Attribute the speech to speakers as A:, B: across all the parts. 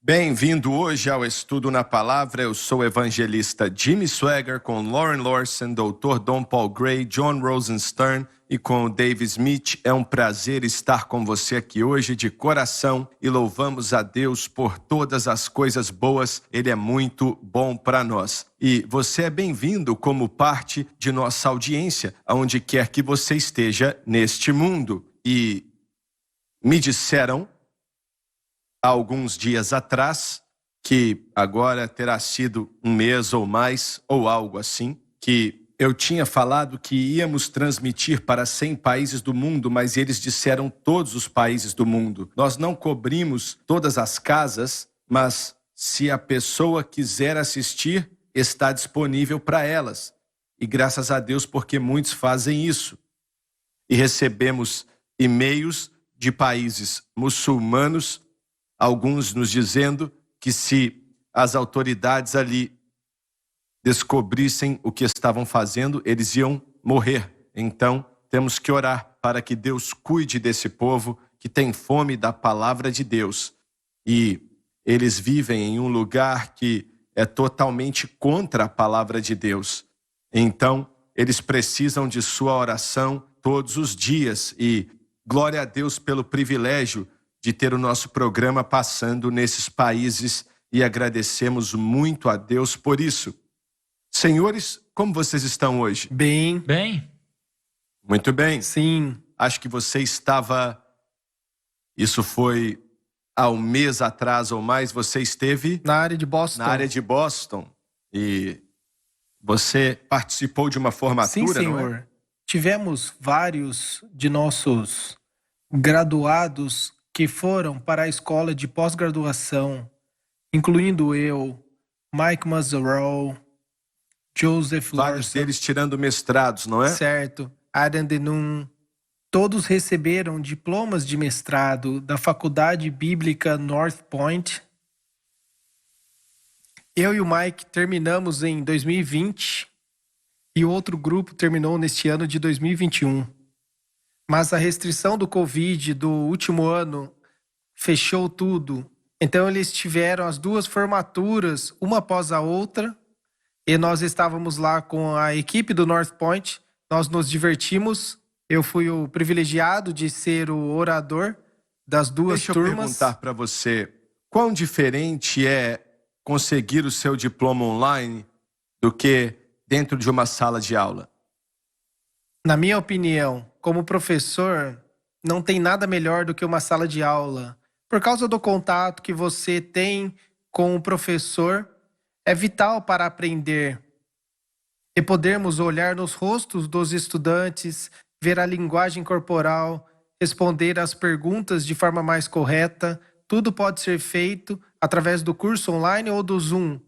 A: Bem-vindo hoje ao Estudo na Palavra. Eu sou o evangelista Jimmy Swaggart, com Lauren Lawson, Dr. Don Paul Gray, John Rosenstern e com o Dave Smith. É um prazer estar com você aqui hoje de coração e louvamos a Deus por todas as coisas boas. Ele é muito bom para nós. E você é bem-vindo como parte de nossa audiência, aonde quer que você esteja neste mundo. E me disseram há alguns dias atrás, que agora terá sido um mês ou mais, ou algo assim, que eu tinha falado que íamos transmitir para 100 países do mundo, mas eles disseram todos os países do mundo. Nós não cobrimos todas as casas, mas se a pessoa quiser assistir, está disponível para elas. E graças a Deus, porque muitos fazem isso. E recebemos e-mails de países muçulmanos, alguns nos dizendo que se as autoridades ali descobrissem o que estavam fazendo, eles iam morrer. Então, temos que orar para que Deus cuide desse povo que tem fome da palavra de Deus. E eles vivem em um lugar que é totalmente contra a palavra de Deus. Então, eles precisam de sua oração todos os dias. E glória a Deus pelo privilégio de ter o nosso programa passando nesses países e agradecemos muito a Deus por isso. Senhores, como vocês estão hoje?
B: Bem.
A: Muito bem.
B: Sim.
A: Acho que você estava, isso foi há um mês atrás ou mais, você esteve
B: Na área de Boston.
A: na área de Boston e você participou de uma formatura,
B: Sim, senhor.
A: não é?
B: Tivemos vários de nossos graduados que foram para a escola de pós-graduação, incluindo eu, Mike Mazzaro, Joseph
A: Vários
B: Larson,
A: deles tirando mestrados, não é?
B: certo, Adam Denum. Todos receberam diplomas de mestrado da Faculdade Bíblica North Point. Eu e o Mike terminamos em 2020 e o outro grupo terminou neste ano de 2021. Mas a restrição do Covid do último ano fechou tudo. Então eles tiveram as duas formaturas, uma após a outra, e nós estávamos lá com a equipe do North Point, nós nos divertimos. Eu fui o privilegiado de ser o orador das duas
A: Deixa eu
B: turmas.
A: perguntar para você, quão diferente é conseguir o seu diploma online do que dentro de uma sala de aula?
B: Na minha opinião, como professor, não tem nada melhor do que uma sala de aula. Por causa do contato que você tem com o professor, é vital para aprender. E podermos olhar nos rostos dos estudantes, ver a linguagem corporal, responder às perguntas de forma mais correta, tudo pode ser feito através do curso online ou do Zoom,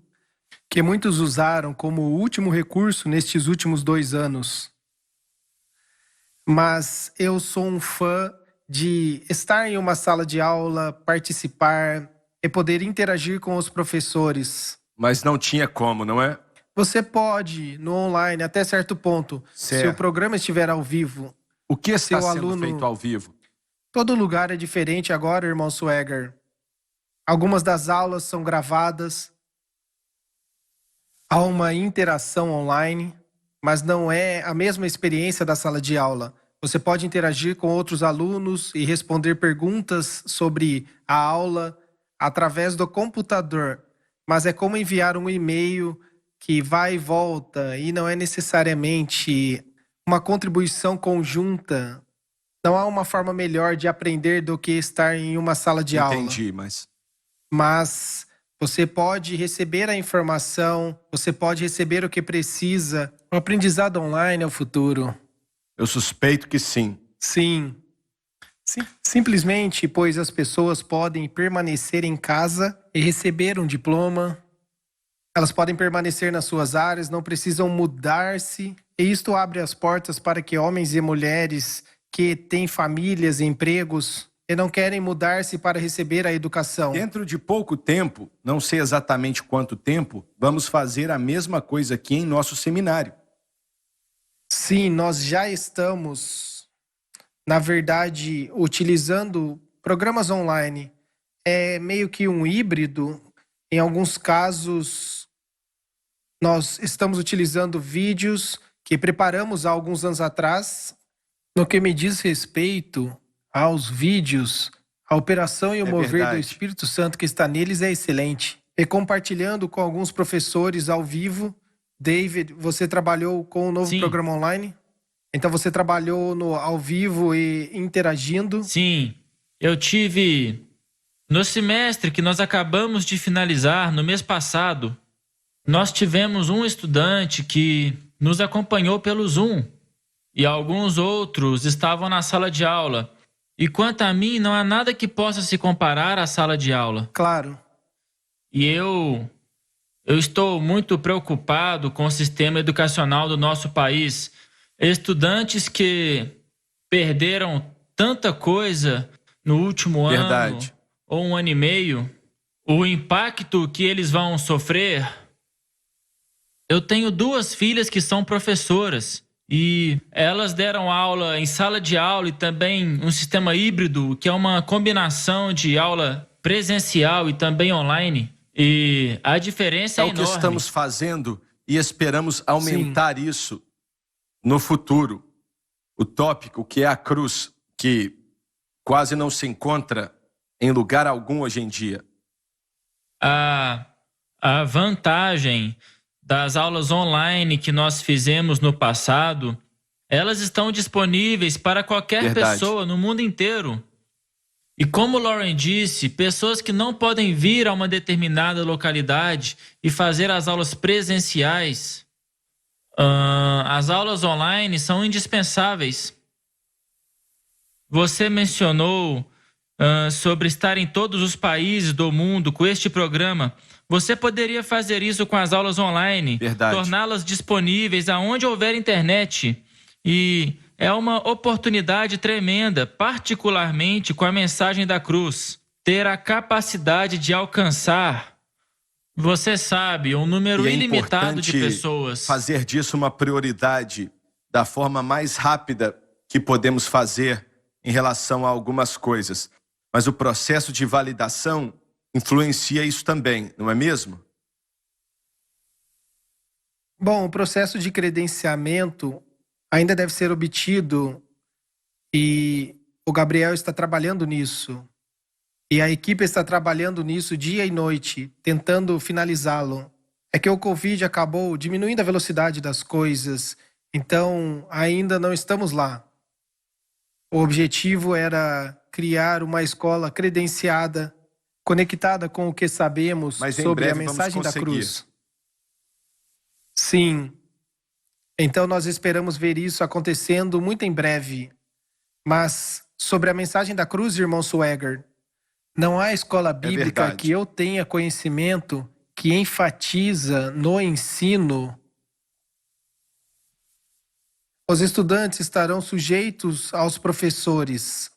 B: que muitos usaram como último recurso nestes últimos 2 anos. Mas eu sou um fã de estar em uma sala de aula, participar e poder interagir com os professores.
A: Mas não tinha como, não é?
B: Você pode, no online, até certo ponto, se
A: Certo.
B: o programa estiver ao vivo.
A: O que está
B: Seu
A: sendo
B: aluno-
A: feito ao vivo?
B: Todo lugar é diferente agora, irmão Swagger. Algumas das aulas são gravadas. Há uma interação online, mas não é a mesma experiência da sala de aula. Você pode interagir com outros alunos e responder perguntas sobre a aula através do computador, mas é como enviar um e-mail que vai e volta e não é necessariamente uma contribuição conjunta. Não há uma forma melhor de aprender do que estar em uma sala de aula.
A: Entendi,
B: Mas você pode receber a informação, você pode receber o que precisa. O aprendizado online é o futuro.
A: eu suspeito que sim.
B: Sim. Simplesmente, pois as pessoas podem permanecer em casa e receber um diploma. Elas podem permanecer nas suas áreas, não precisam mudar-se. E isto abre as portas para que homens e mulheres que têm famílias e empregos e não querem mudar-se para receber a educação.
A: Dentro de pouco tempo, não sei exatamente quanto tempo, vamos fazer a mesma coisa aqui em nosso seminário.
B: Sim, nós já estamos, na verdade, utilizando programas online é meio que um híbrido. Em alguns casos, nós estamos utilizando vídeos que preparamos há alguns anos atrás. No que me diz respeito aos vídeos, a operação e o mover do
A: verdade.
B: Espírito Santo que está neles é excelente. E compartilhando com alguns professores ao vivo. David, você trabalhou com o novo
C: Sim.
B: programa online? Então você trabalhou ao vivo e interagindo?
C: Sim, eu tive no semestre que nós acabamos de finalizar, no mês passado, nós tivemos um estudante que nos acompanhou pelo Zoom e alguns outros estavam na sala de aula. E quanto a mim, não há nada que possa se comparar à sala de aula.
B: Claro.
C: E eu estou muito preocupado com o sistema educacional do nosso país. Estudantes que perderam tanta coisa no último
A: Verdade.
C: ano ou um ano e meio, o impacto que eles vão sofrer. Eu tenho 2 filhas que são professoras e elas deram aula em sala de aula e também um sistema híbrido, que é uma combinação de aula presencial e também online. E a diferença
A: É
C: é
A: o que
C: enorme.
A: estamos fazendo e esperamos aumentar isso no futuro. O tópico que é a cruz, que quase não se encontra em lugar algum hoje em dia.
C: A vantagem das aulas online que nós fizemos no passado, elas estão disponíveis para qualquer
A: Verdade.
C: pessoa no mundo inteiro. E como Lauren disse, pessoas que não podem vir a uma determinada localidade e fazer as aulas presenciais, as aulas online são indispensáveis. Você mencionou sobre estar em todos os países do mundo com este programa. Você poderia fazer isso com as aulas online,
A: Verdade.
C: torná-las disponíveis aonde houver internet. E é uma oportunidade tremenda, particularmente com a mensagem da cruz. Ter a capacidade de alcançar, você sabe, um número
A: E é
C: ilimitado de
A: importante
C: pessoas.
A: fazer disso uma prioridade da forma mais rápida que podemos fazer em relação a algumas coisas. Mas o processo de validação influencia isso também, não é mesmo?
B: Bom, o processo de credenciamento ainda deve ser obtido e o Gabriel está trabalhando nisso. E a equipe está trabalhando nisso dia e noite, tentando finalizá-lo. É que o Covid acabou diminuindo a velocidade das coisas, então ainda não estamos lá. O objetivo era criar uma escola credenciada, conectada com o que sabemos
A: Mas em
B: sobre a
A: breve vamos
B: mensagem da
A: conseguir.
B: cruz. Sim. Então nós esperamos ver isso acontecendo muito em breve. Mas sobre a mensagem da cruz, irmão Swagger, não há escola bíblica
A: verdade.
B: que eu tenha conhecimento que enfatiza no ensino. Os estudantes estarão sujeitos aos professores.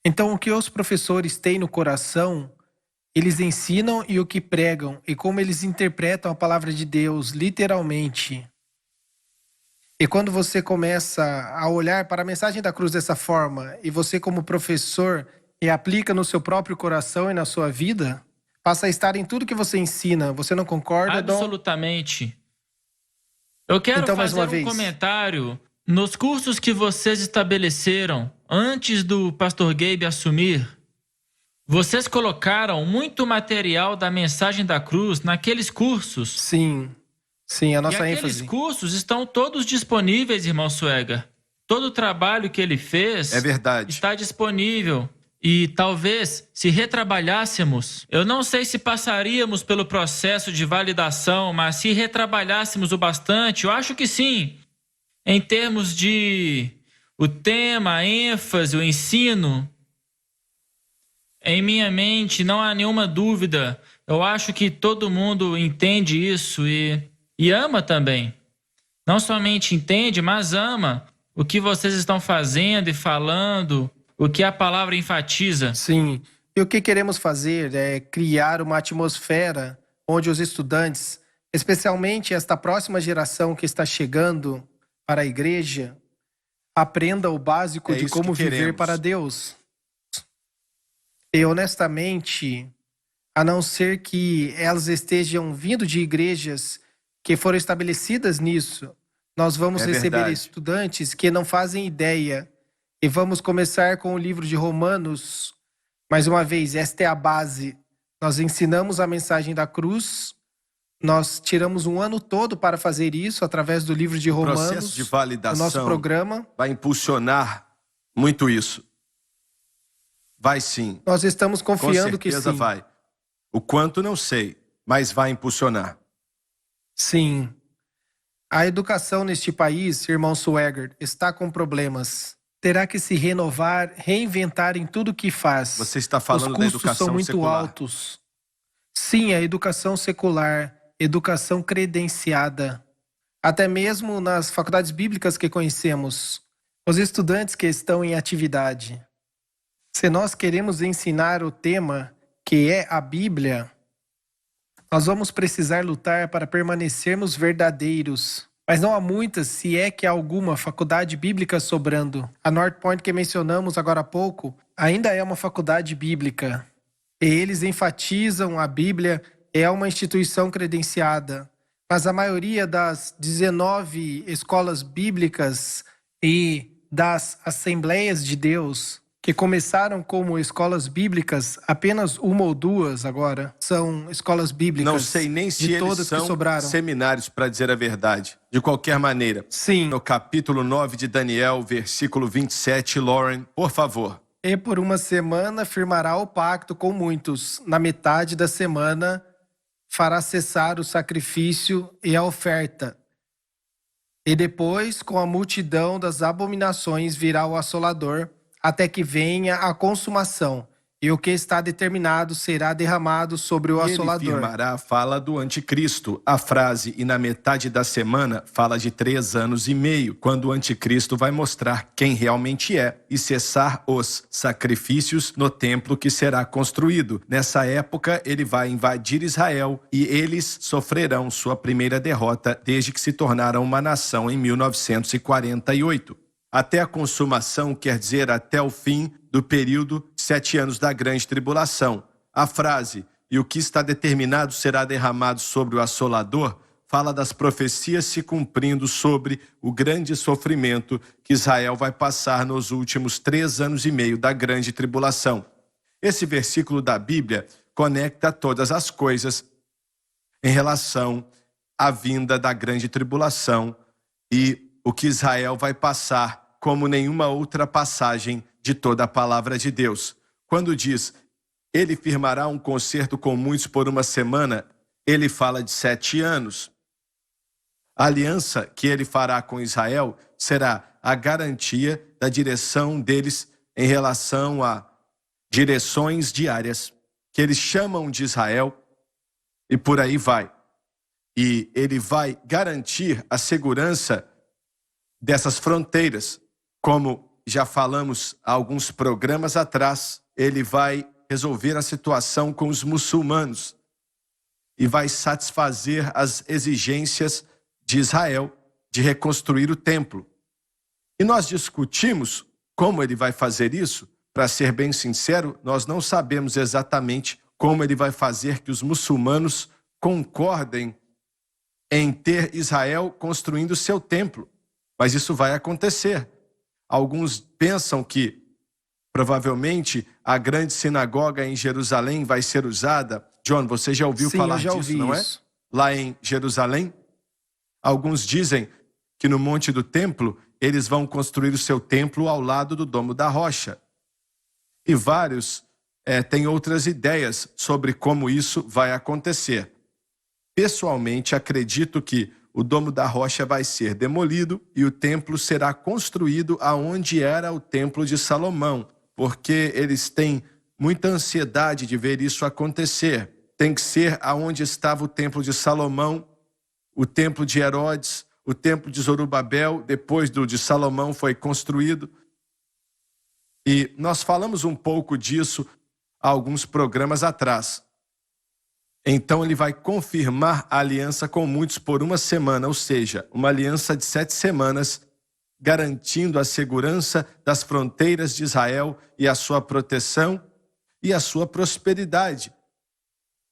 B: Então, o que os professores têm no coração, eles ensinam e o que pregam, e como eles interpretam a palavra de Deus, literalmente. E quando você começa a olhar para a mensagem da cruz dessa forma, e você como professor e aplica no seu próprio coração e na sua vida, passa a estar em tudo que você ensina. Você não concorda, Dom?
C: Absolutamente. Eu quero
B: Então, mais
C: fazer
B: uma
C: um
B: vez.
C: comentário. Nos cursos que vocês estabeleceram antes do pastor Gabe assumir, vocês colocaram muito material da mensagem da cruz naqueles cursos.
B: Sim, a nossa
C: E aqueles
B: ênfase.
C: cursos estão todos disponíveis, irmão Swagger. Todo o trabalho que ele fez
A: É verdade.
C: está disponível. E talvez, se retrabalhássemos, eu não sei se passaríamos pelo processo de validação, mas se retrabalhássemos o bastante, eu acho que sim. Em termos de o tema, a ênfase, o ensino, em minha mente não há nenhuma dúvida. Eu acho que todo mundo entende isso e ama também. Não somente entende, mas ama o que vocês estão fazendo e falando, o que a palavra enfatiza.
B: Sim. E o que queremos fazer é criar uma atmosfera onde os estudantes, especialmente esta próxima geração que está chegando para a igreja, aprenda o básico
A: É
B: de
A: isso
B: como
A: que
B: viver
A: queremos.
B: para Deus. E honestamente, a não ser que elas estejam vindo de igrejas que foram estabelecidas nisso, nós vamos
A: É
B: receber
A: verdade.
B: estudantes que não fazem ideia. E vamos começar com o livro de Romanos. Mais uma vez, esta é a base. Nós ensinamos a mensagem da cruz. Nós tiramos um ano todo para fazer isso através do livro de
A: O processo
B: Romanos,
A: de
B: o nosso
A: validação
B: programa.
A: vai impulsionar muito isso. Vai sim.
B: Nós estamos
A: Com
B: confiando que
A: certeza
B: sim.
A: vai. O quanto não sei, mas vai impulsionar.
B: Sim. A educação neste país, irmão Swagger, está com problemas. Terá que se renovar, reinventar em tudo que faz.
A: Você está
B: Os
A: falando da
B: custos
A: educação
B: são muito
A: secular.
B: altos. Sim, a educação secular, educação credenciada. Até mesmo nas faculdades bíblicas que conhecemos, os estudantes que estão em atividade. Se nós queremos ensinar o tema que é a Bíblia, nós vamos precisar lutar para permanecermos verdadeiros. Mas não há muitas, se é que há alguma, faculdade bíblica sobrando. A North Point que mencionamos agora há pouco ainda é uma faculdade bíblica. E eles enfatizam a Bíblia é uma instituição credenciada. Mas a maioria das 19 escolas bíblicas e das Assembleias de Deus, que começaram como escolas bíblicas, apenas uma ou duas agora são escolas bíblicas.
A: Não sei nem se
B: de
A: eles
B: todas que
A: são
B: sobraram.
A: seminários, para dizer a verdade. De qualquer maneira,
B: Sim,
A: no capítulo 9 de Daniel, versículo 27, Lauren, por favor.
B: e por uma semana firmará o pacto com muitos. Na metade da semana fará cessar o sacrifício e a oferta. E depois, com a multidão das abominações, virá o assolador, até que venha a consumação, e o que está determinado será derramado sobre o
A: E ele
B: assolador.
A: firmará a fala do anticristo. A frase "e na metade da semana" fala de 3 anos e meio, quando o anticristo vai mostrar quem realmente é e cessar os sacrifícios no templo que será construído. Nessa época, ele vai invadir Israel e eles sofrerão sua primeira derrota desde que se tornaram uma nação em 1948. Até a consumação quer dizer até o fim do período 7 anos da grande tribulação. A frase "e o que está determinado será derramado sobre o assolador" fala das profecias se cumprindo sobre o grande sofrimento que Israel vai passar nos últimos 3 anos e meio da grande tribulação. Esse versículo da Bíblia conecta todas as coisas em relação à vinda da grande tribulação e o que Israel vai passar como nenhuma outra passagem de toda a palavra de Deus. Quando diz, ele firmará um concerto com muitos por uma semana, ele fala de 7 anos. A aliança que ele fará com Israel será a garantia da direção deles em relação a direções diárias, que eles chamam de Israel, e por aí vai. E ele vai garantir a segurança dessas fronteiras. Como já falamos há alguns programas atrás, ele vai resolver a situação com os muçulmanos e vai satisfazer as exigências de Israel de reconstruir o templo. E nós discutimos como ele vai fazer isso. Para ser bem sincero, nós não sabemos exatamente como ele vai fazer que os muçulmanos concordem em ter Israel construindo seu templo. Mas isso vai acontecer. Alguns pensam que, provavelmente, a grande sinagoga em Jerusalém vai ser usada. John, você já ouviu
B: Sim,
A: falar
B: eu já
A: disso,
B: ouvi
A: não é?
B: isso.
A: Lá em Jerusalém. Alguns dizem que no Monte do Templo, eles vão construir o seu templo ao lado do Domo da Rocha. E vários têm outras ideias sobre como isso vai acontecer. Pessoalmente, acredito que o Domo da Rocha vai ser demolido e o templo será construído aonde era o Templo de Salomão, porque eles têm muita ansiedade de ver isso acontecer. Tem que ser aonde estava o Templo de Salomão, o Templo de Herodes, o Templo de Zorobabel, depois do de Salomão foi construído. E nós falamos um pouco disso há alguns programas atrás. Então ele vai confirmar a aliança com muitos por uma semana, ou seja, uma aliança de 7 semanas, garantindo a segurança das fronteiras de Israel e a sua proteção. e a sua prosperidade.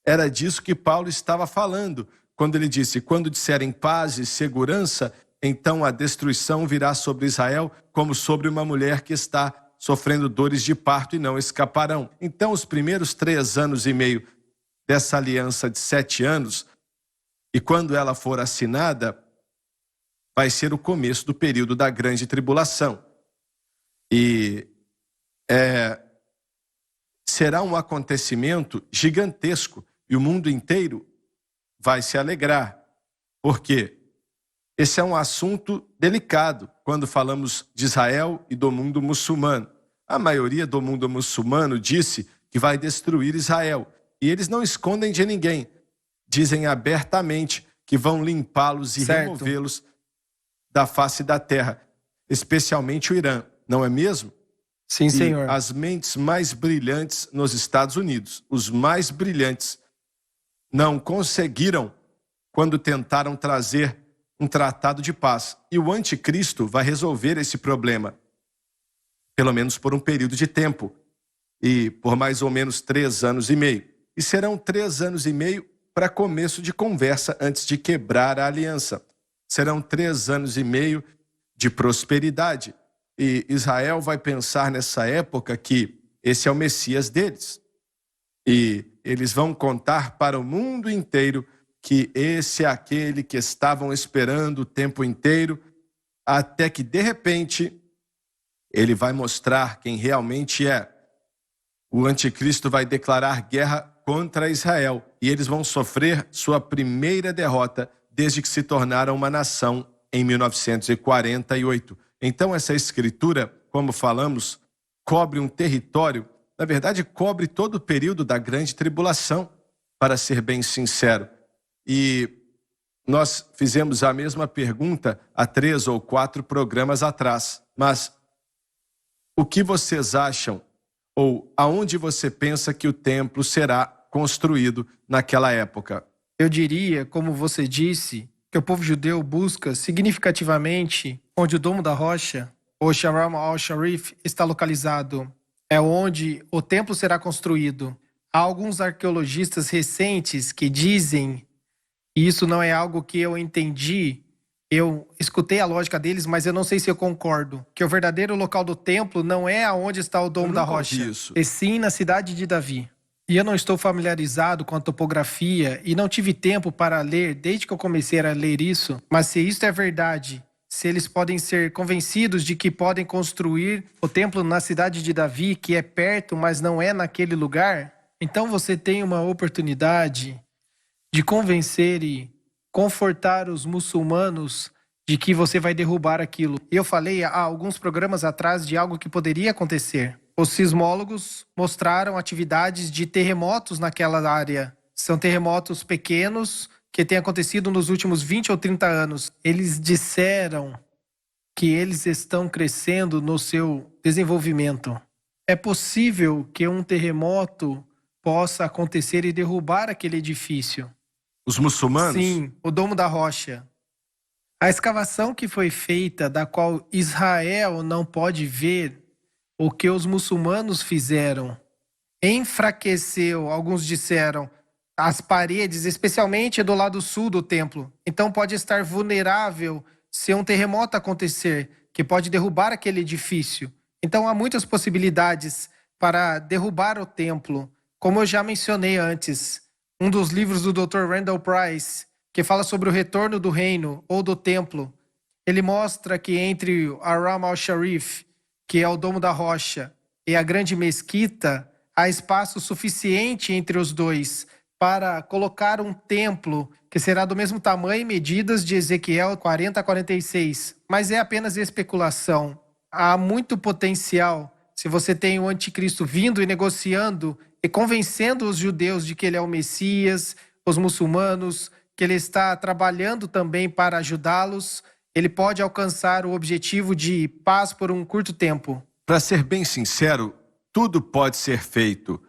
A: Era disso que Paulo estava falando, quando ele disse: quando disserem paz e segurança, então a destruição virá sobre Israel como sobre uma mulher que está sofrendo dores de parto e não escaparão. Então, os primeiros 3 anos e meio dessa aliança de 7 anos, e quando ela for assinada, vai ser o começo do período da grande tribulação. E será um acontecimento gigantesco e o mundo inteiro vai se alegrar. Por quê? Esse é um assunto delicado quando falamos de Israel e do mundo muçulmano. A maioria do mundo muçulmano disse que vai destruir Israel. E eles não escondem de ninguém. Dizem abertamente que vão limpá-los e removê-los da face da terra. Especialmente o Irã, não é mesmo?
B: Sim, senhor.
A: As mentes mais brilhantes nos Estados Unidos, os mais brilhantes, não conseguiram quando tentaram trazer um tratado de paz. E o anticristo vai resolver esse problema, pelo menos por um período de tempo, e por mais ou menos 3 anos e meio. E serão 3 anos e meio para começo de conversa antes de quebrar a aliança. Serão 3 anos e meio de prosperidade. E Israel vai pensar nessa época que esse é o Messias deles. E eles vão contar para o mundo inteiro que esse é aquele que estavam esperando o tempo inteiro, até que, de repente, ele vai mostrar quem realmente é. O anticristo vai declarar guerra contra Israel e eles vão sofrer sua primeira derrota desde que se tornaram uma nação em 1948. Então, essa escritura, como falamos, cobre um território, na verdade, cobre todo o período da grande tribulação, para ser bem sincero. E nós fizemos a mesma pergunta há 3 ou 4 programas atrás. Mas o que vocês acham, ou aonde você pensa que o templo será construído naquela época?
B: Eu diria, como você disse, que o povo judeu busca significativamente onde o Domo da Rocha, ou Sharm al-Sharif, está localizado. É onde o templo será construído. Há alguns arqueologistas recentes que dizem, e isso não é algo que eu entendi, eu escutei a lógica deles, mas eu não sei se eu concordo, que o verdadeiro local do templo não é aonde está o Domo da Rocha, e sim na cidade de Davi. E eu não estou familiarizado com a topografia e não tive tempo para ler desde que eu comecei a ler isso, mas se isso é verdade, se eles podem ser convencidos de que podem construir o templo na cidade de Davi, que é perto, mas não é naquele lugar, então você tem uma oportunidade de convencer e confortar os muçulmanos de que você vai derrubar aquilo. Eu falei há alguns programas atrás de algo que poderia acontecer. Os sismólogos mostraram atividades de terremotos naquela área. São terremotos pequenos que têm acontecido nos últimos 20 ou 30 anos. Eles disseram que eles estão crescendo no seu desenvolvimento. É possível que um terremoto possa acontecer e derrubar aquele edifício.
A: Os muçulmanos?
B: Sim, o Domo da Rocha. A escavação que foi feita, da qual Israel não pode ver o que os muçulmanos fizeram, enfraqueceu, alguns disseram, as paredes, especialmente do lado sul do templo. Então pode estar vulnerável se um terremoto acontecer, que pode derrubar aquele edifício. Então há muitas possibilidades para derrubar o templo. Como eu já mencionei antes, um dos livros do Dr. Randall Price, que fala sobre o retorno do reino ou do templo, ele mostra que entre Haram al-Sharif, que é o Domo da Rocha, e a grande mesquita, há espaço suficiente entre os dois para colocar um templo que será do mesmo tamanho e medidas de Ezequiel 40 a 46. Mas é apenas especulação. Há muito potencial se você tem o anticristo vindo e negociando e convencendo os judeus de que ele é o Messias, os muçulmanos, que ele está trabalhando também para ajudá-los. Ele pode alcançar o objetivo de paz por um curto tempo.
A: Para ser bem sincero, tudo pode ser feito.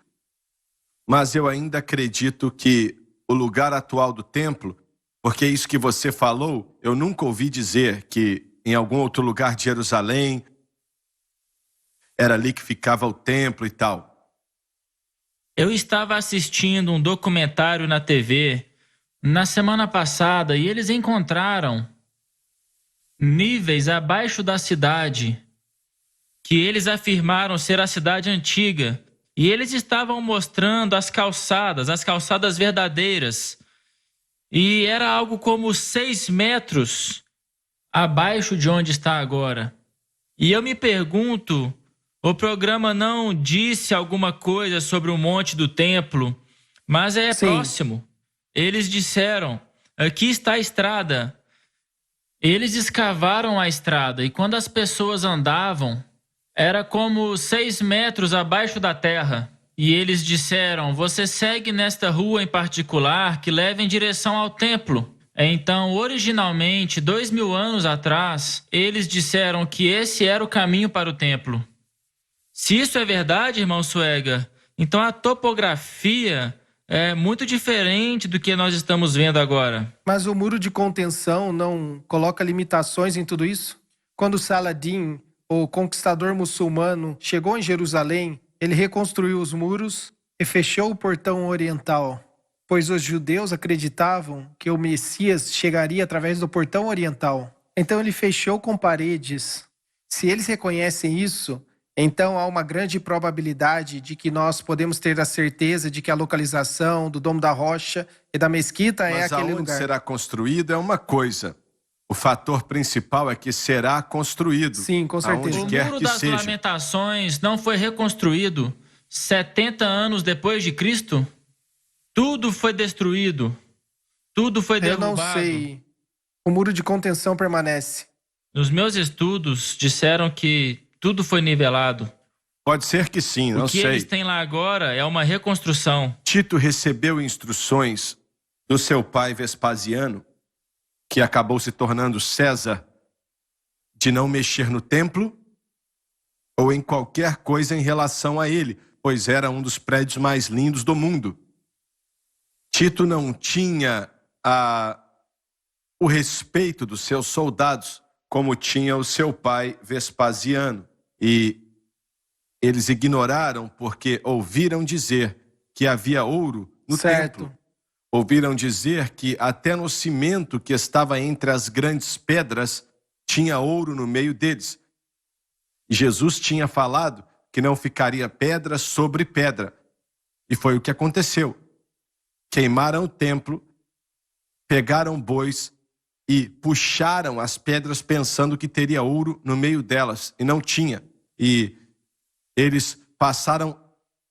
A: Mas eu ainda acredito que o lugar atual do templo, porque é isso que você falou, eu nunca ouvi dizer que em algum outro lugar de Jerusalém era ali que ficava o templo e tal.
C: Eu estava assistindo um documentário na TV na semana passada e eles encontraram níveis abaixo da cidade que eles afirmaram ser a cidade antiga. E eles estavam mostrando as calçadas verdadeiras. E era algo como 6 metros abaixo de onde está agora. E eu me pergunto, o programa não disse alguma coisa sobre o monte do templo, mas é
B: Sim.
C: próximo. Eles disseram, aqui está a estrada. Eles escavaram a estrada e quando as pessoas andavam, era como 6 metros abaixo da terra. E eles disseram, você segue nesta rua em particular que leva em direção ao templo. Então, originalmente, 2000 anos atrás, eles disseram que esse era o caminho para o templo. Se isso é verdade, irmão Suega, então a topografia é muito diferente do que nós estamos vendo agora.
B: Mas o muro de contenção não coloca limitações em tudo isso? Quando Saladin, o conquistador muçulmano, chegou em Jerusalém, ele reconstruiu os muros e fechou o portão oriental, pois os judeus acreditavam que o Messias chegaria através do portão oriental. Então ele fechou com paredes. Se eles reconhecem isso, então há uma grande probabilidade de que nós podemos ter a certeza de que a localização do Domo da Rocha e da Mesquita é
A: Mas
B: aquele
A: aonde
B: lugar.
A: será construído é uma coisa. O fator principal é que será construído.
B: Sim, com certeza.
A: Aonde
C: O
A: quer
C: Muro
A: que
C: das
A: seja.
C: Lamentações não foi reconstruído 70 anos depois de Cristo? Tudo foi destruído. Tudo foi
B: Eu
C: derrubado.
B: não sei. O muro de contenção permanece.
C: Nos meus estudos, disseram que tudo foi nivelado.
A: Pode ser que sim, não
C: O que
A: sei.
C: eles têm lá agora é uma reconstrução.
A: Tito recebeu instruções do seu pai Vespasiano, que acabou se tornando César, de não mexer no templo ou em qualquer coisa em relação a ele, pois era um dos prédios mais lindos do mundo. Tito não tinha o respeito dos seus soldados, como tinha o seu pai Vespasiano. E eles ignoraram porque ouviram dizer que havia ouro no templo. Ouviram dizer que até no cimento que estava entre as grandes pedras tinha ouro no meio deles. E Jesus tinha falado que não ficaria pedra sobre pedra. E foi o que aconteceu. Queimaram o templo, pegaram bois e puxaram as pedras pensando que teria ouro no meio delas, e não tinha. E eles passaram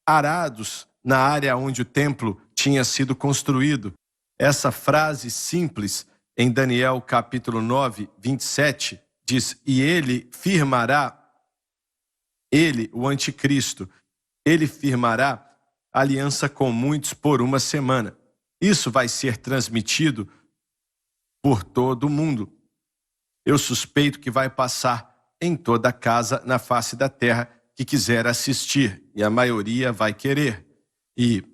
A: arados na área onde o templo tinha sido construído. Essa frase simples, em Daniel capítulo 9, 27, diz, e ele firmará, ele, o anticristo, ele firmará aliança com muitos por uma semana. Isso vai ser transmitido por todo o mundo. Eu suspeito que vai passar em toda a casa na face da terra que quiser assistir, e a maioria vai querer. E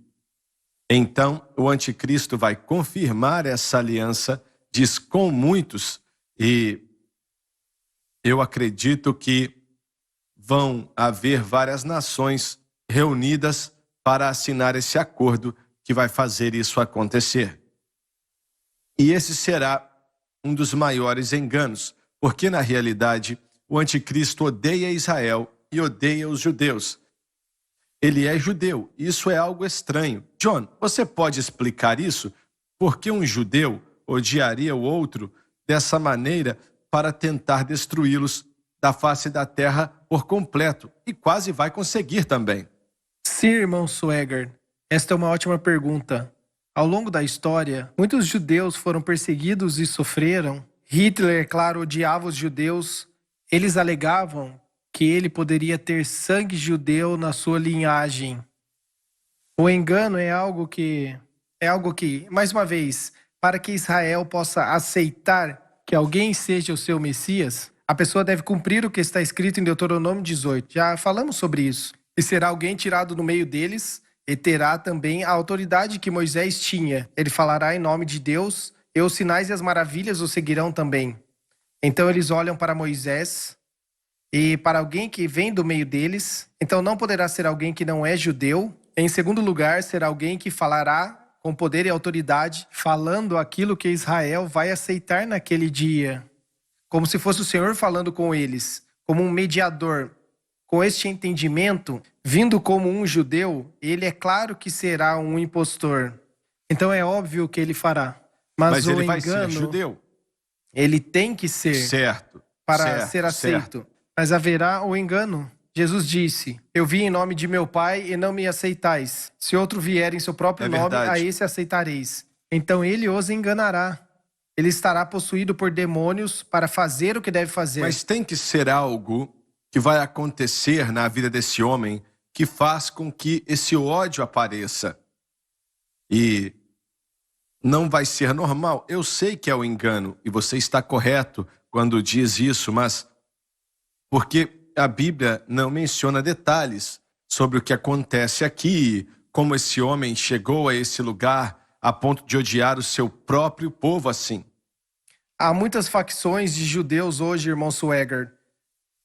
A: então o anticristo vai confirmar essa aliança, diz com muitos, e eu acredito que vão haver várias nações reunidas para assinar esse acordo que vai fazer isso acontecer. E esse será um dos maiores enganos, porque na realidade o anticristo odeia Israel e odeia os judeus. Ele é judeu, isso é algo estranho. John, você pode explicar isso? Por que um judeu odiaria o outro dessa maneira para tentar destruí-los da face da terra por completo? E quase vai conseguir também.
B: Sim, irmão Swagger, esta é uma ótima pergunta. Ao longo da história, muitos judeus foram perseguidos e sofreram. Hitler, é claro, odiava os judeus. Eles alegavam que ele poderia ter sangue judeu na sua linhagem. O engano é algo que, mais uma vez, para que Israel possa aceitar que alguém seja o seu Messias, a pessoa deve cumprir o que está escrito em Deuteronômio 18. Já falamos sobre isso. E será alguém tirado do meio deles, e terá também a autoridade que Moisés tinha. Ele falará em nome de Deus, e os sinais e as maravilhas o seguirão também. Então eles olham para Moisés e para alguém que vem do meio deles. Então não poderá ser alguém que não é judeu. Em segundo lugar, será alguém que falará com poder e autoridade, falando aquilo que Israel vai aceitar naquele dia, como se fosse o Senhor falando com eles, como um mediador. Com este entendimento, vindo como um judeu, ele é claro que será um impostor. Então é óbvio que ele fará. Mas o
A: ele vai
B: engano,
A: ser judeu.
B: ele tem que ser
A: Certo.
B: para
A: certo,
B: ser aceito.
A: certo.
B: Mas haverá o engano. Jesus disse: eu vim em nome de meu Pai e não me aceitais. Se outro vier em seu próprio
A: É
B: nome,
A: verdade.
B: a esse aceitareis. Então ele os enganará. Ele estará possuído por demônios para fazer o que deve fazer.
A: Mas tem que ser algo que vai acontecer na vida desse homem que faz com que esse ódio apareça. E não vai ser normal. Eu sei que é o engano, e você está correto quando diz isso, mas porque a Bíblia não menciona detalhes sobre o que acontece aqui, como esse homem chegou a esse lugar a ponto de odiar o seu próprio povo assim.
B: Há muitas facções de judeus hoje, irmão Swagger,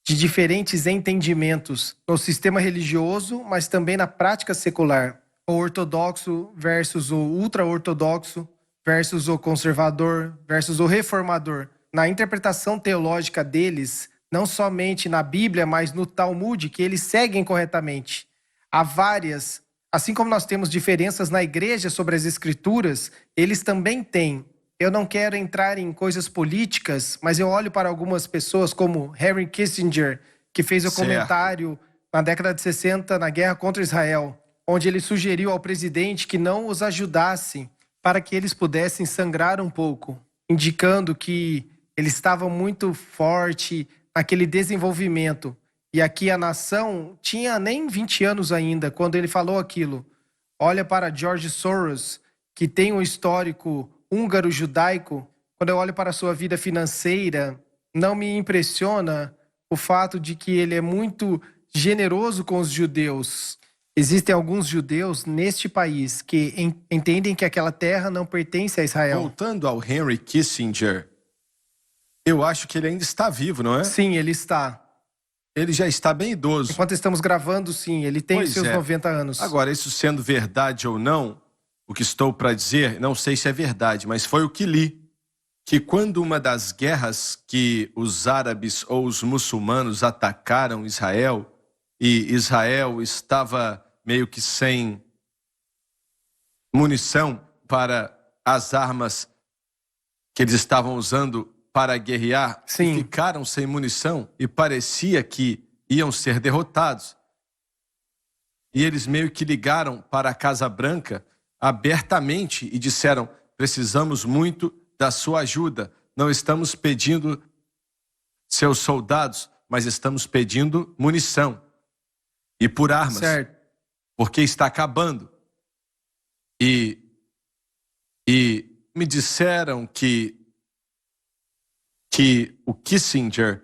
B: de diferentes entendimentos no sistema religioso, mas também na prática secular. O ortodoxo versus o ultra-ortodoxo, versus o conservador, versus o reformador. Na interpretação teológica deles, não somente na Bíblia, mas no Talmud, que eles seguem corretamente. Há várias, assim como nós temos diferenças na igreja sobre as escrituras, eles também têm. Eu não quero entrar em coisas políticas, mas eu olho para algumas pessoas como Henry Kissinger, que fez o comentário na década de 60 na guerra contra Israel, onde ele sugeriu ao presidente que não os ajudasse para que eles pudessem sangrar um pouco, indicando que ele estava muito forte naquele desenvolvimento. E aqui a nação tinha nem 20 anos ainda quando ele falou aquilo. Olha para George Soros, que tem um histórico húngaro-judaico. Quando eu olho para a sua vida financeira, não me impressiona o fato de que ele é muito generoso com os judeus. Existem alguns judeus neste país que entendem que aquela terra não pertence a Israel.
A: Voltando ao Henry Kissinger, eu acho que ele ainda está vivo, não é?
B: Sim, ele está.
A: Ele já está bem idoso.
B: Enquanto estamos gravando, sim, ele tem os seus 90 anos.
A: Agora, isso sendo verdade ou não, o que estou para dizer, não sei se é verdade, mas foi o que li, que quando uma das guerras que os árabes ou os muçulmanos atacaram Israel, e Israel estava meio que sem munição para as armas que eles estavam usando para guerrear,
B: Sim.
A: e ficaram sem munição e parecia que iam ser derrotados. E eles meio que ligaram para a Casa Branca abertamente e disseram: precisamos muito da sua ajuda. Não estamos pedindo seus soldados, mas estamos pedindo munição e por armas.
B: Certo.
A: Porque está acabando. E me disseram que o Kissinger,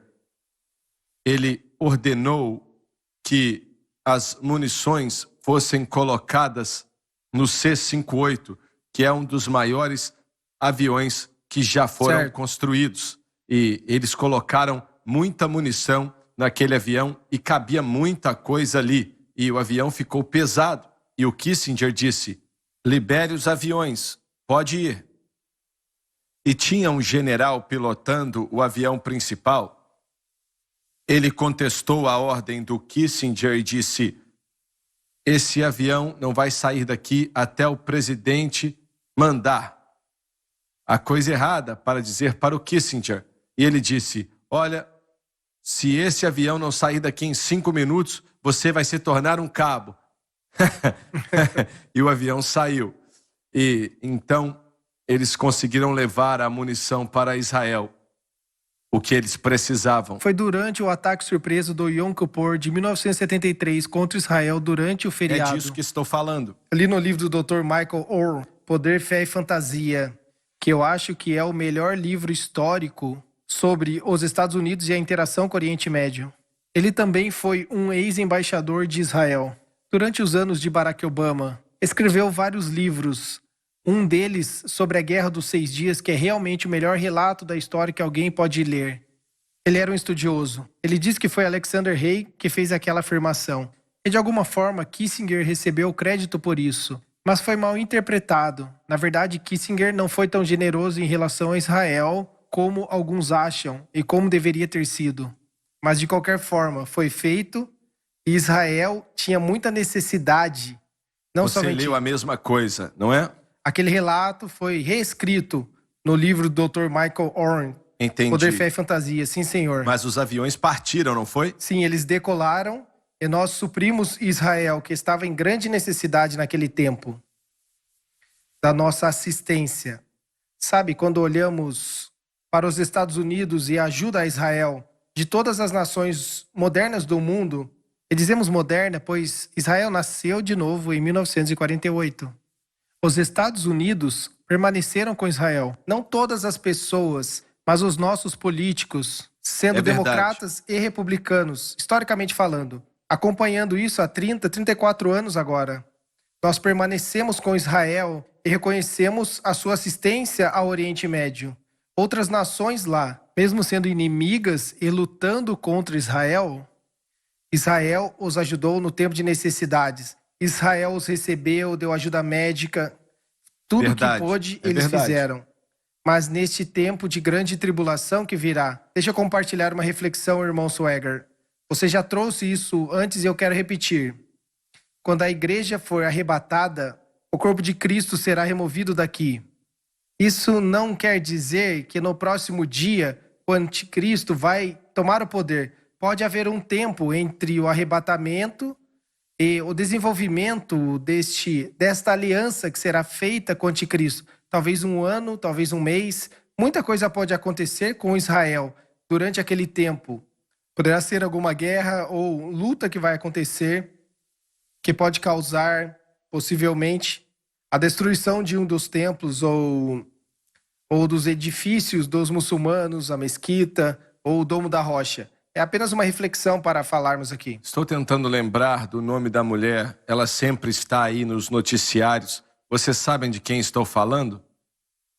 A: ele ordenou que as munições fossem colocadas no C-58, que é um dos maiores aviões que já foram construídos. E eles colocaram muita munição naquele avião e cabia muita coisa ali. E o avião ficou pesado. E o Kissinger disse: libere os aviões, pode ir. E tinha um general pilotando o avião principal. Ele contestou a ordem do Kissinger e disse: esse avião não vai sair daqui até o presidente mandar. A coisa errada para dizer para o Kissinger. E ele disse: olha, se esse avião não sair daqui em 5 minutos, você vai se tornar um cabo. E o avião saiu. E então eles conseguiram levar a munição para Israel, o que eles precisavam.
B: Foi durante o ataque surpresa do Yom Kippur de 1973 contra Israel durante o feriado.
A: É disso que estou falando.
B: Ali no livro do Dr. Michael Orr, Poder, Fé e Fantasia, que eu acho que é o melhor livro histórico sobre os Estados Unidos e a interação com o Oriente Médio. Ele também foi um ex-embaixador de Israel. Durante os anos de Barack Obama, escreveu vários livros. Um deles sobre a Guerra dos 6 Dias, que é realmente o melhor relato da história que alguém pode ler. Ele era um estudioso. Ele diz que foi Alexander Haig que fez aquela afirmação. E de alguma forma, Kissinger recebeu o crédito por isso, mas foi mal interpretado. Na verdade, Kissinger não foi tão generoso em relação a Israel como alguns acham e como deveria ter sido. Mas de qualquer forma, foi feito e Israel tinha muita necessidade. Não
A: Você
B: somente
A: leu a mesma coisa, não é?
B: aquele relato foi reescrito no livro do Dr. Michael Oren,
A: Entendi.
B: Poder, Fé e Fantasia. Sim, senhor.
A: Mas os aviões partiram, não foi?
B: Sim, eles decolaram e nós suprimos Israel, que estava em grande necessidade naquele tempo, da nossa assistência. Sabe, quando olhamos para os Estados Unidos e a ajuda a Israel de todas as nações modernas do mundo, e dizemos moderna, pois Israel nasceu de novo em 1948. Os Estados Unidos permaneceram com Israel. Não todas as pessoas, mas os nossos políticos, sendo democratas e republicanos, historicamente falando, acompanhando isso há 30, 34 anos agora. Nós permanecemos com Israel e reconhecemos a sua assistência ao Oriente Médio. Outras nações lá, mesmo sendo inimigas e lutando contra Israel, Israel os ajudou no tempo de necessidades. Israel os recebeu, deu ajuda médica, tudo que pôde eles fizeram. Mas neste tempo de grande tribulação que virá, deixa eu compartilhar uma reflexão, irmão Swagger. Você já trouxe isso antes e eu quero repetir. Quando a igreja for arrebatada, o corpo de Cristo será removido daqui. Isso não quer dizer que no próximo dia o anticristo vai tomar o poder. Pode haver um tempo entre o arrebatamento e o desenvolvimento desta aliança que será feita com o anticristo. Talvez um ano, talvez um mês. Muita coisa pode acontecer com Israel durante aquele tempo. Poderá ser alguma guerra ou luta que vai acontecer, que pode causar, possivelmente, a destruição de um dos templos ou dos edifícios dos muçulmanos, a mesquita ou o Domo da Rocha. É apenas uma reflexão para falarmos aqui.
A: Estou tentando lembrar do nome da mulher. Ela sempre está aí nos noticiários. Vocês sabem de quem estou falando?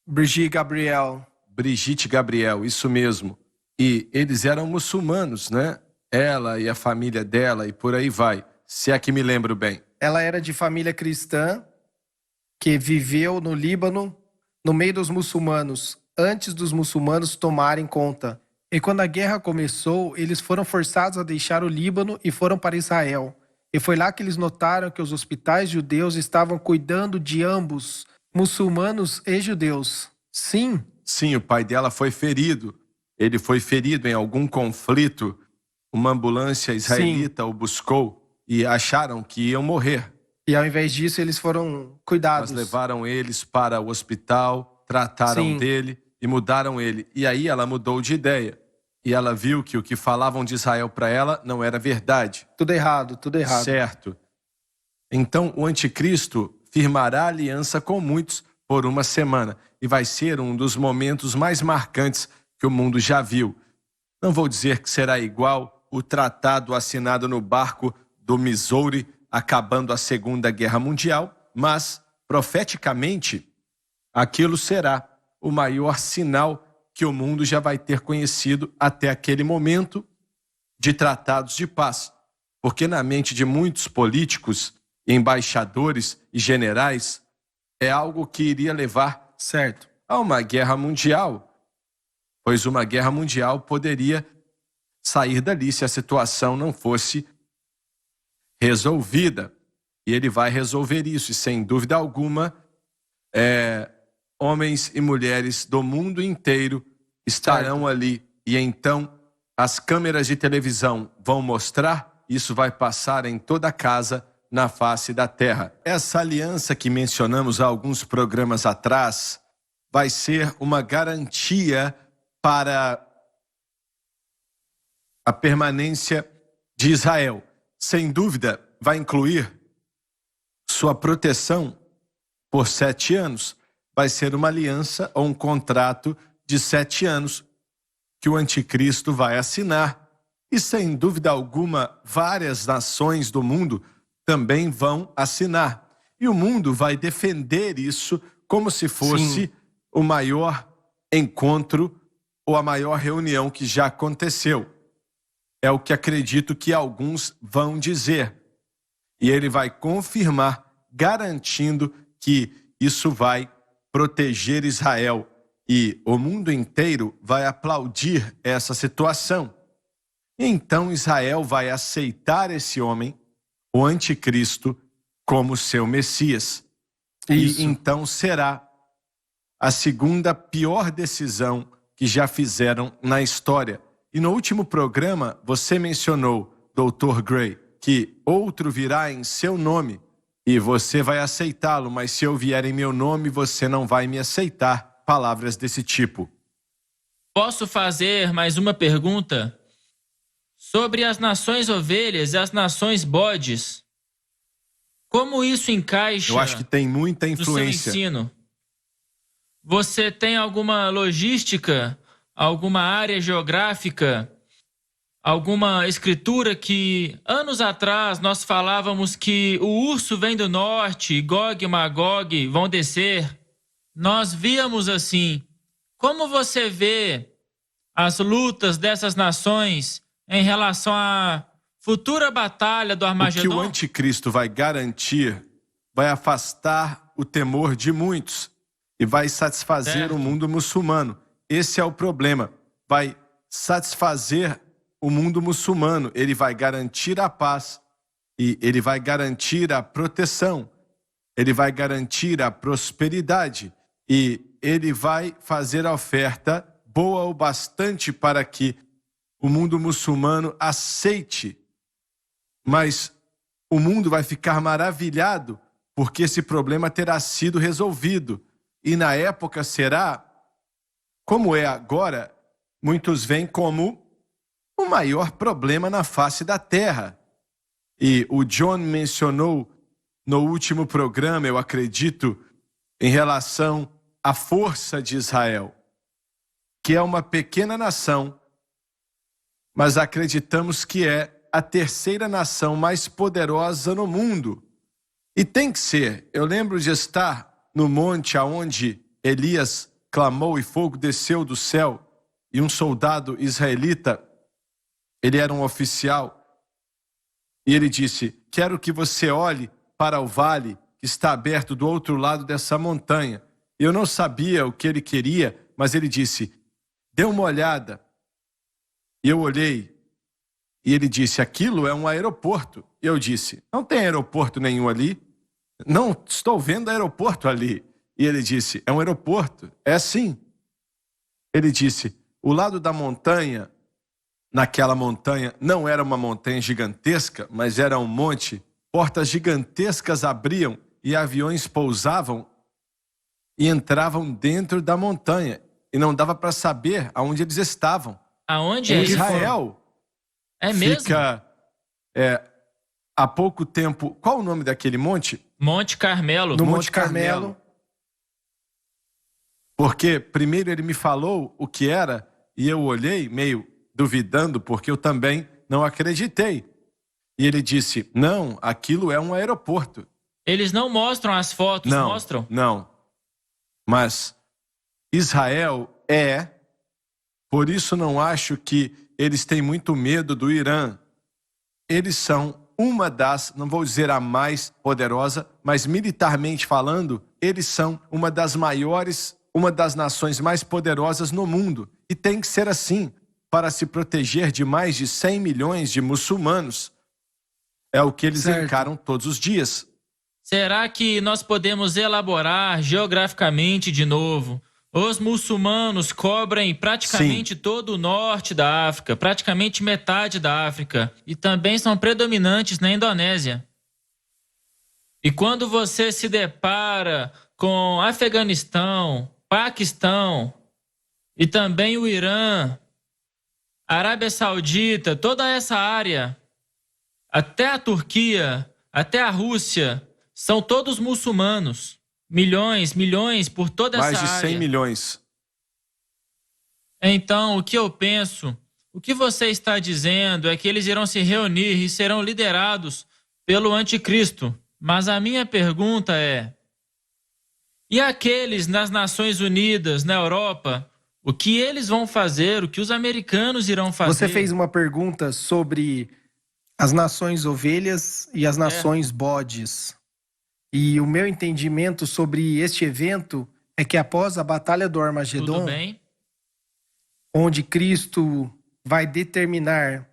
B: Brigitte Gabriel.
A: Brigitte Gabriel, isso mesmo. E eles eram muçulmanos, né? Ela e a família dela e por aí vai. Se é que me lembro bem.
B: Ela era de família cristã que viveu no Líbano, no meio dos muçulmanos, antes dos muçulmanos tomarem conta. E quando a guerra começou, eles foram forçados a deixar o Líbano e foram para Israel. E foi lá que eles notaram que os hospitais judeus estavam cuidando de ambos, muçulmanos e judeus. Sim.
A: Sim, o pai dela foi ferido. Ele foi ferido em algum conflito. Uma ambulância israelita o buscou e acharam que iam morrer.
B: E ao invés disso, eles foram cuidados.
A: Mas levaram eles para o hospital, trataram dele e mudaram ele. E aí ela mudou de ideia. E ela viu que o que falavam de Israel para ela não era verdade.
B: Tudo errado, tudo errado.
A: Certo. Então o anticristo firmará aliança com muitos por uma semana. E vai ser um dos momentos mais marcantes que o mundo já viu. Não vou dizer que será igual o tratado assinado no barco do Missouri, acabando a Segunda Guerra Mundial, mas, profeticamente, aquilo será o maior sinal que o mundo já vai ter conhecido até aquele momento de tratados de paz. Porque na mente de muitos políticos, embaixadores e generais, é algo que iria levar a uma guerra mundial, pois uma guerra mundial poderia sair dali se a situação não fosse resolvida. E ele vai resolver isso, e sem dúvida alguma, homens e mulheres do mundo inteiro estarão ali. E então as câmeras de televisão vão mostrar, isso vai passar em toda a casa, na face da terra. Essa aliança que mencionamos há alguns programas atrás vai ser uma garantia para a permanência de Israel. Sem dúvida, vai incluir sua proteção por 7 anos. Vai ser uma aliança ou um contrato de 7 anos que o anticristo vai assinar. E sem dúvida alguma, várias nações do mundo também vão assinar. E o mundo vai defender isso como se fosse o maior encontro ou a maior reunião que já aconteceu. É o que acredito que alguns vão dizer. E ele vai confirmar, garantindo que isso vai proteger Israel. E o mundo inteiro vai aplaudir essa situação. Então Israel vai aceitar esse homem, o anticristo, como seu Messias.
B: Isso.
A: E então será a segunda pior decisão que já fizeram na história. E no último programa, você mencionou, Dr. Gray, que outro virá em seu nome e você vai aceitá-lo, mas se eu vier em meu nome, você não vai me aceitar. Palavras desse tipo.
C: Posso fazer mais uma pergunta? Sobre as nações ovelhas e as nações bodes. Como isso encaixa
A: Eu acho que tem muita
C: no seu
A: influência.
C: ensino? Você tem alguma logística, alguma área geográfica, alguma escritura que anos atrás nós falávamos que o urso vem do norte, Gog e Magog vão descer? Nós víamos assim. Como você vê as lutas dessas nações em relação à futura batalha do
A: O que
C: Armagedon?
A: o anticristo vai garantir vai afastar o temor de muitos e vai satisfazer
C: Certo.
A: o mundo muçulmano. Esse é o problema. Vai satisfazer o mundo muçulmano. Ele vai garantir a paz e ele vai garantir a proteção. Ele vai garantir a prosperidade e ele vai fazer a oferta boa o bastante para que o mundo muçulmano aceite. Mas o mundo vai ficar maravilhado porque esse problema terá sido resolvido. E na época será, como é agora, muitos veem como o maior problema na face da terra. E o John mencionou no último programa, eu acredito, em relação à força de Israel, que é uma pequena nação, mas acreditamos que é a terceira nação mais poderosa no mundo. E tem que ser. Eu lembro de estar no monte aonde Elias clamou e fogo desceu do céu, e um soldado israelita, ele era um oficial, e ele disse: quero que você olhe para o vale que está aberto do outro lado dessa montanha. Eu não sabia o que ele queria, mas ele disse: dê uma olhada. E eu olhei, e ele disse: aquilo é um aeroporto. E eu disse: não tem aeroporto nenhum ali. Não estou vendo aeroporto ali. E ele disse: é um aeroporto. É sim. Ele disse: o lado da montanha, naquela montanha, não era uma montanha gigantesca, mas era um monte. Portas gigantescas abriam e aviões pousavam e entravam dentro da montanha. E não dava para saber aonde eles estavam.
C: Aonde
A: Em
C: é isso?
A: Israel,
C: É mesmo?
A: fica há pouco tempo... Qual o nome daquele monte?
C: Monte Carmelo.
B: No
A: Monte
B: Monte Carmelo.
A: Porque primeiro ele me falou o que era e eu olhei meio duvidando, porque eu também não acreditei. E ele disse: não, aquilo é um aeroporto.
C: Eles não mostram as fotos,
A: Não,
C: mostram?
A: não. Mas Israel por isso não acho que eles têm muito medo do Irã. Eles são uma das, não vou dizer a mais poderosa, mas militarmente falando, eles são uma das maiores, uma das nações mais poderosas no mundo. E tem que ser assim, para se proteger de mais de 100 milhões de muçulmanos. É o que eles
B: Certo.
A: encaram todos os dias.
C: Será que nós podemos elaborar geograficamente de novo? Os muçulmanos cobrem praticamente todo o norte da África, praticamente metade da África, e também são predominantes na Indonésia. E quando você se depara com Afeganistão, Paquistão e também o Irã, Arábia Saudita, toda essa área, até a Turquia, até a Rússia, são todos muçulmanos. Milhões por toda essa área.
A: Mais de 100 milhões.
C: Então, o que eu penso, o que você está dizendo é que eles irão se reunir e serão liderados pelo anticristo. Mas a minha pergunta é: e aqueles nas Nações Unidas, na Europa, o que eles vão fazer, o que os americanos irão fazer?
B: Você fez uma pergunta sobre As nações ovelhas e as nações bodes. E o meu entendimento sobre este evento é que após a batalha do
C: Tudo
B: Armagedon,
C: bem?
B: onde Cristo vai determinar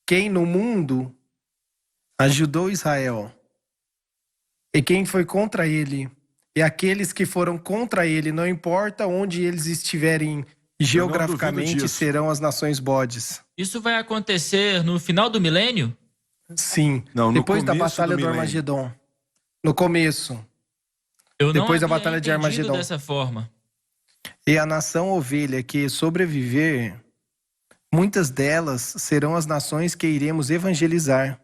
B: quem no mundo ajudou Israel e quem foi contra ele, e aqueles que foram contra ele, não importa onde eles estiverem geograficamente,
A: disso.
B: serão as nações bodes.
C: Isso vai acontecer no final do milênio?
B: Sim,
A: Não, no
B: depois da
A: começo
B: batalha
A: do
B: do
A: milênio.
B: Armagedon. No começo.
C: Eu
B: Depois da
C: não havia
B: batalha de
C: entendido
B: Armagedon.
C: dessa forma.
B: E a nação ovelha que sobreviver, muitas delas serão as nações que iremos evangelizar,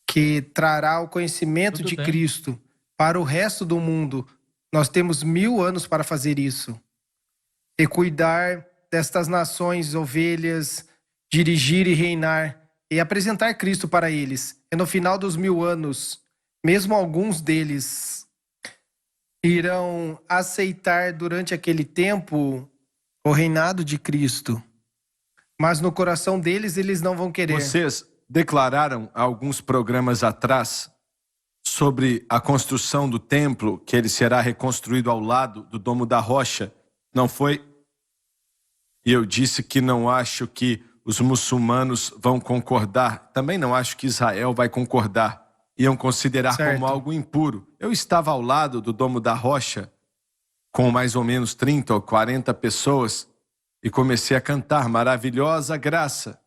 B: que trará o conhecimento
C: Tudo
B: de
C: bem.
B: Cristo para o resto do mundo. Nós temos 1000 anos para fazer isso. E cuidar destas nações ovelhas, dirigir e reinar, e apresentar Cristo para eles. E no final dos 1000 anos, mesmo alguns deles irão aceitar durante aquele tempo o reinado de Cristo. Mas no coração deles, eles não vão querer.
A: Vocês declararam há alguns programas atrás sobre a construção do templo, que ele será reconstruído ao lado do Domo da Rocha, não foi? E eu disse que não acho que os muçulmanos vão concordar. Também não acho que Israel vai concordar. Iam considerar
B: Certo.
A: como algo impuro. Eu estava ao lado do Domo da Rocha, com mais ou menos 30 ou 40 pessoas, e comecei a cantar Maravilhosa Graça.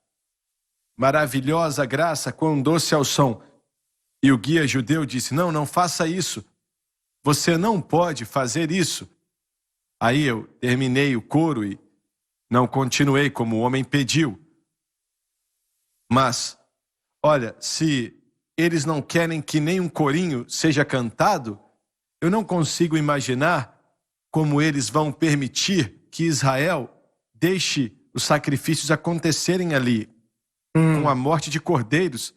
A: Maravilhosa Graça, quão doce ao som. E o guia judeu disse, não faça isso. Você não pode fazer isso. Aí eu terminei o coro e não continuei como o homem pediu. Mas, olha, se eles não querem que nem um corinho seja cantado, eu não consigo imaginar como eles vão permitir que Israel deixe os sacrifícios acontecerem ali, com a morte de cordeiros.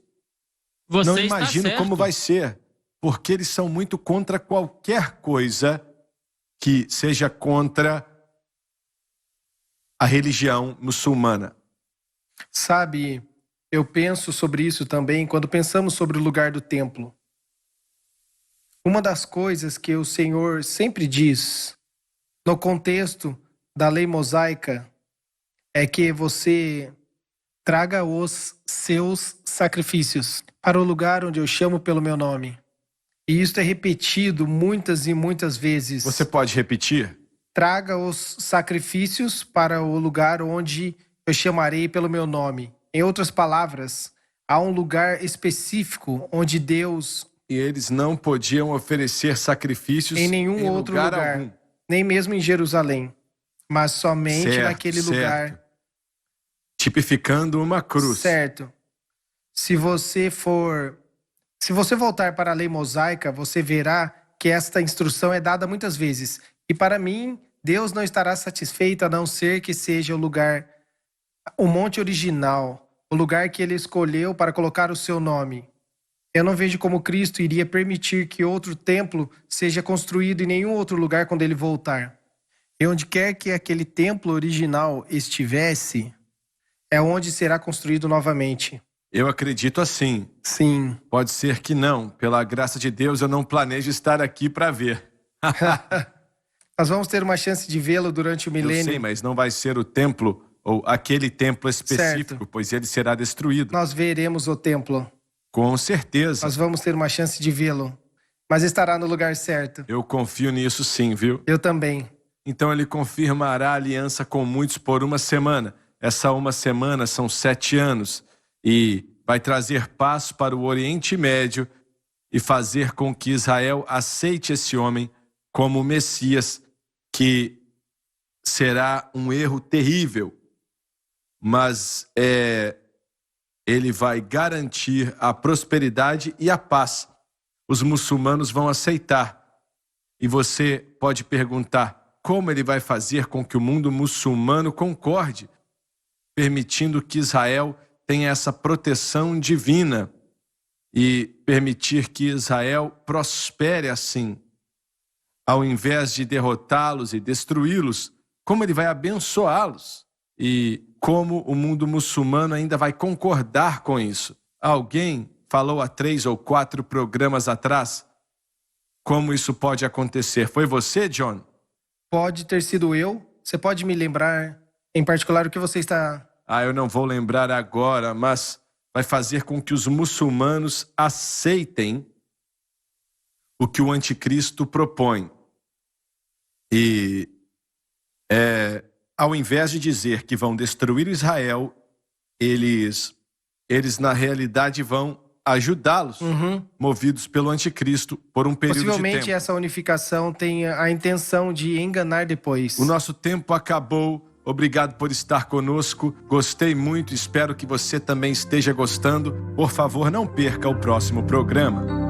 C: Você
A: Não
C: está
A: imagino
C: certo.
A: como vai ser, porque eles são muito contra qualquer coisa que seja contra a religião muçulmana.
B: Sabe, eu penso sobre isso também quando pensamos sobre o lugar do templo. Uma das coisas que o Senhor sempre diz, no contexto da lei mosaica, é que você traga os seus sacrifícios para o lugar onde eu chamo pelo meu nome. E isso é repetido muitas e muitas vezes.
A: Você pode repetir?
B: Traga os sacrifícios para o lugar onde eu chamarei pelo meu nome. Em outras palavras, há um lugar específico onde Deus,
A: E eles não podiam oferecer sacrifícios
B: em nenhum outro lugar,
A: algum.
B: nem mesmo em Jerusalém, mas somente
A: Certo,
B: naquele
A: certo.
B: lugar.
A: Tipificando uma cruz.
B: Certo. Se você voltar para a lei mosaica, você verá que esta instrução é dada muitas vezes. E para mim, Deus não estará satisfeito a não ser que seja o lugar, o monte original, o lugar que ele escolheu para colocar o seu nome. Eu não vejo como Cristo iria permitir que outro templo seja construído em nenhum outro lugar quando ele voltar. E onde quer que aquele templo original estivesse, é onde será construído novamente.
A: Eu acredito assim.
B: Sim.
A: Pode ser que não. Pela graça de Deus, eu não planejo estar aqui para ver.
B: Nós vamos ter uma chance de vê-lo durante o
A: Eu
B: milênio.
A: sei, mas não vai ser o templo ou aquele templo específico,
B: Certo.
A: pois ele será destruído.
B: Nós veremos o templo.
A: Com certeza.
B: Nós vamos ter uma chance de vê-lo. Mas estará no lugar certo.
A: Eu confio nisso sim, viu?
B: Eu também.
A: Então ele confirmará a aliança com muitos por uma semana. Essa uma semana são 7 anos. E vai trazer paz para o Oriente Médio e fazer com que Israel aceite esse homem como Messias, que será um erro terrível. Mas ele vai garantir a prosperidade e a paz. Os muçulmanos vão aceitar. E você pode perguntar como ele vai fazer com que o mundo muçulmano concorde, permitindo que Israel tenha essa proteção divina e permitir que Israel prospere assim, ao invés de derrotá-los e destruí-los, como ele vai abençoá-los. E como o mundo muçulmano ainda vai concordar com isso. Alguém falou há 3 ou 4 programas atrás como isso pode acontecer. Foi você, John?
B: Pode ter sido eu. Você pode me lembrar, em particular, o que você está...
A: Eu não vou lembrar agora, mas vai fazer com que os muçulmanos aceitem o que o anticristo propõe. E ao invés de dizer que vão destruir Israel, eles na realidade vão ajudá-los, movidos pelo anticristo por um período de tempo.
B: Possivelmente essa unificação tem a intenção de enganar depois.
A: O nosso tempo acabou. Obrigado por estar conosco. Gostei muito, espero que você também esteja gostando. Por favor, não perca o próximo programa.